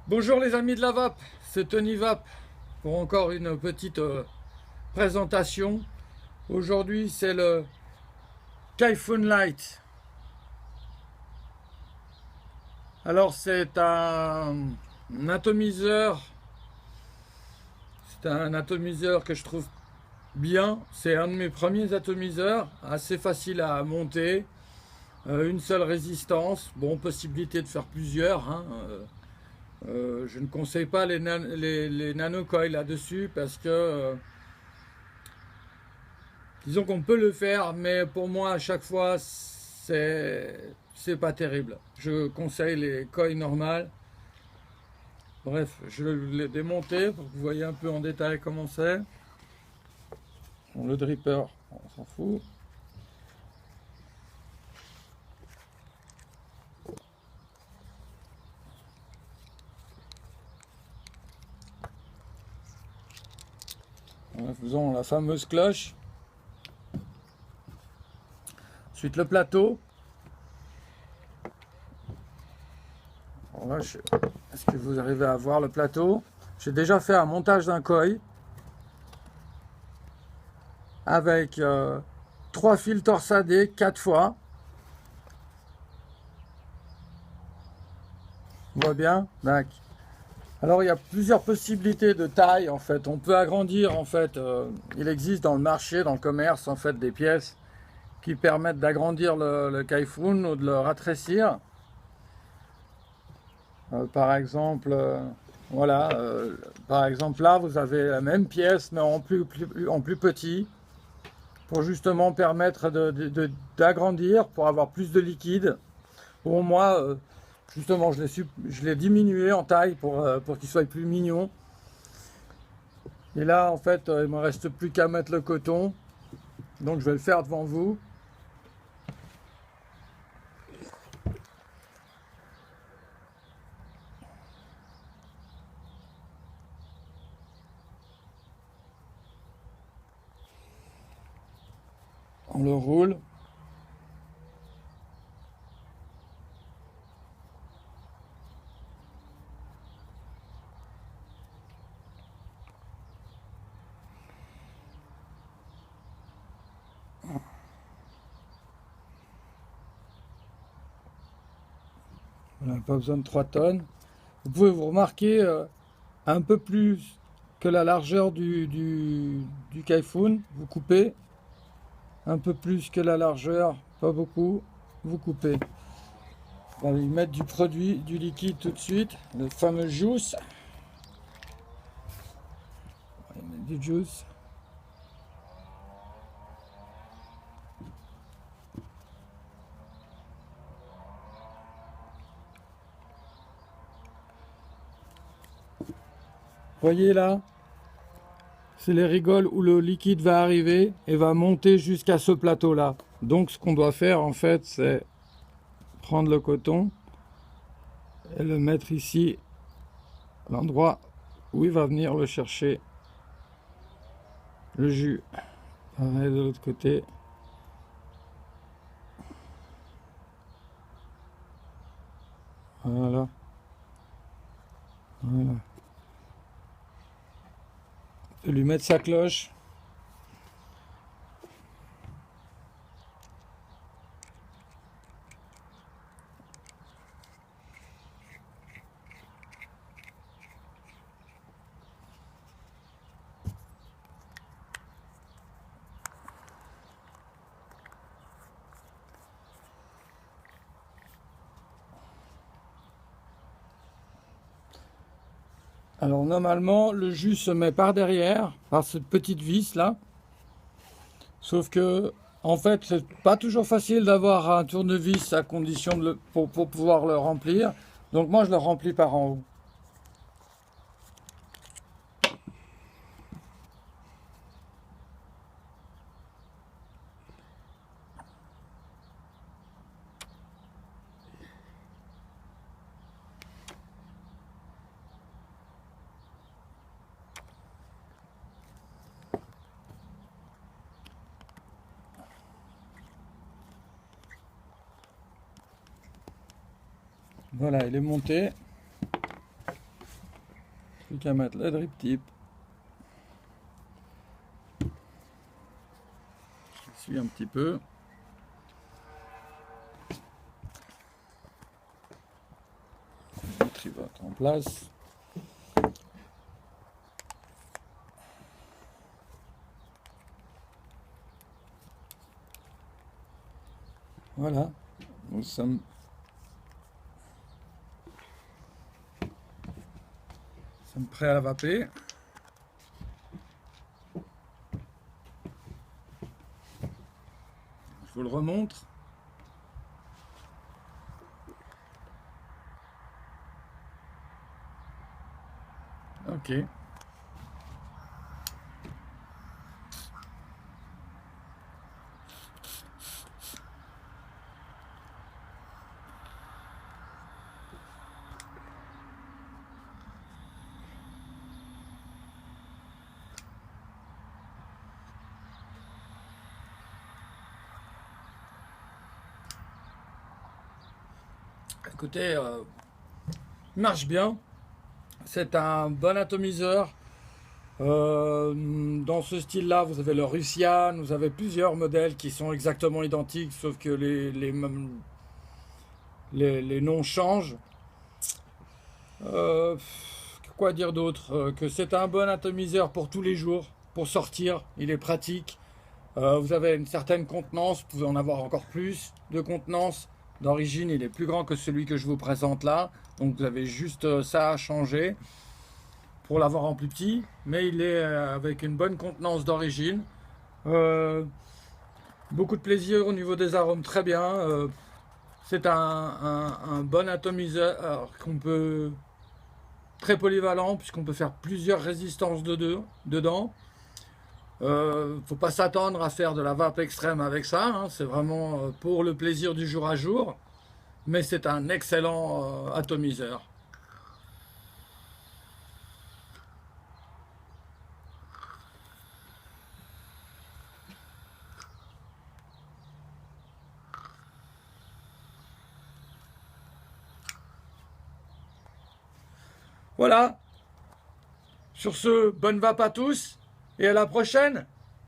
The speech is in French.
Bonjour les amis de la VAP, c'est Tony VAP pour encore une petite présentation. Aujourd'hui c'est le Kaifun Light. Alors un atomiseur, c'est un atomiseur que je trouve bien. C'est un de mes premiers atomiseurs, assez facile à monter, une seule résistance, bon possibilité de faire plusieurs, hein. Je ne conseille pas les nanocoils là-dessus parce que disons qu'on peut le faire, mais pour moi à chaque fois c'est pas terrible. Je conseille les coils normales. Bref, je l'ai démonté pour que vous voyez un peu en détail comment c'est. Bon, le dripper, on s'en fout. Voilà, faisons la fameuse cloche. Ensuite le plateau. Voilà, est-ce que vous arrivez à voir le plateau? J'ai déjà fait un montage d'un coil avec 3 fils torsadés 4 fois. On voit bien? D'accord. Alors il y a plusieurs possibilités de taille en fait. On peut agrandir en fait. Il existe dans le marché, dans le commerce en fait des pièces qui permettent d'agrandir le Kaifun ou de le rétrécir. Par exemple, voilà. Par exemple là vous avez la même pièce mais en plus petit pour justement permettre d'agrandir pour avoir plus de liquide. Pour moi, justement, je l'ai diminué en taille pour qu'il soit plus mignon. Et là, en fait, il me reste plus qu'à mettre le coton. Donc, je vais le faire devant vous. On le roule. Voilà, pas besoin de 3 tonnes. Vous pouvez vous remarquer un peu plus que la largeur du Kaifun. Vous coupez. Un peu plus que la largeur, pas beaucoup. Vous coupez. On va lui mettre du produit, du liquide tout de suite. Le fameux juice. On va mettre du juice. Voyez là, c'est les rigoles où le liquide va arriver et va monter jusqu'à ce plateau là. Donc ce qu'on doit faire en fait, c'est prendre le coton et le mettre ici, à l'endroit où il va venir le chercher, le jus. Pareil de l'autre côté. Voilà. Voilà. On peut lui mettre sa cloche. Alors normalement, le jus se met par derrière, par cette petite vis là. Sauf que, en fait, c'est pas toujours facile d'avoir un tournevis à condition pour pouvoir le remplir. Donc moi, je le remplis par en haut. Voilà, il est monté. Plus qu'à mettre le drip tip. Je suis un petit peu. Il va être en place. Voilà, nous sommes prêts à la vaper. Je vous le remontre. Ok. Écoutez, il marche bien. C'est un bon atomiseur. Dans ce style-là, vous avez le Russian, vous avez plusieurs modèles qui sont exactement identiques, sauf que les noms changent. Quoi dire d'autre? Que c'est un bon atomiseur pour tous les jours, pour sortir, il est pratique. Vous avez une certaine contenance, vous pouvez en avoir encore plus de contenance. D'origine, il est plus grand que celui que je vous présente là, donc vous avez juste ça à changer pour l'avoir en plus petit, mais il est avec une bonne contenance d'origine. Beaucoup de plaisir au niveau des arômes, très bien. C'est un bon atomiseur qu'on peut très polyvalent puisqu'on peut faire plusieurs résistances dedans. Faut pas s'attendre à faire de la vape extrême avec ça, hein. C'est vraiment pour le plaisir du jour à jour, mais c'est un excellent atomiseur. Voilà, sur ce, bonne vape à tous et à la prochaine.